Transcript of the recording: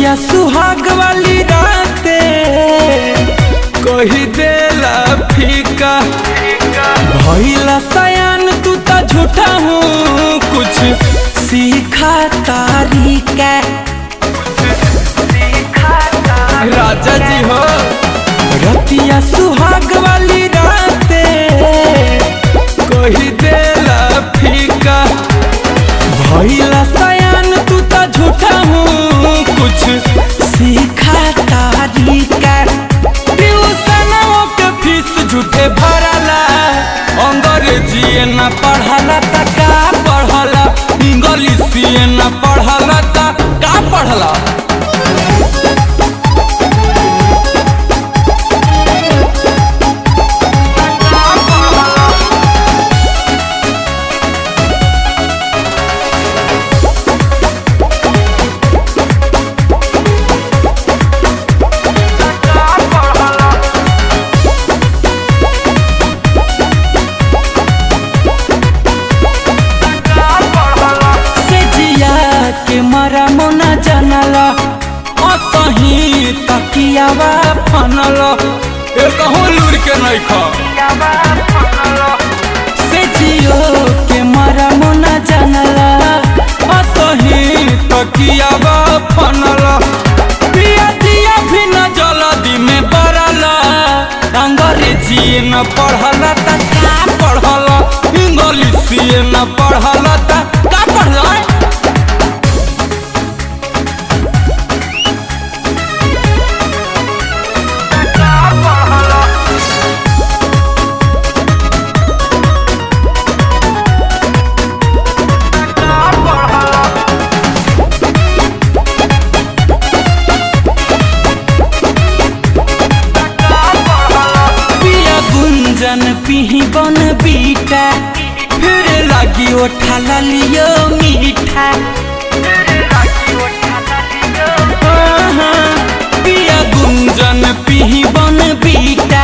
रतिया सुहाग वाली राते कही देला फीका भइला सयान तू तो झूठा हूँ कुछ सीखा तारीका राजा जी हो रतिया सुहाग वाली राते कही देला फीका भइला सयान तू तो झूठा हूँ कुछ सीखा तारीका ट्यूशनों के फीस झूठे भरला अंग्रेजी न पढ़ला त का पढ़ला इंग्लिश न पढ़ला त का पढ़ला के मरा मोना जानला असही तकियावा फनला ए कहूं लूर के नहीं खा से जियो के मरा मोना जानला असही तकियावा फनला पिया दिया भी न जल्दी में बरला अंग्रेजी न पढ़ला त का पढ़ला इंग्लिश न पढ़ला त का पढ़ला जन पीही बन बीटा फिर लगी उठा लियो मीठा पिया गुंजन पीही बन बीटा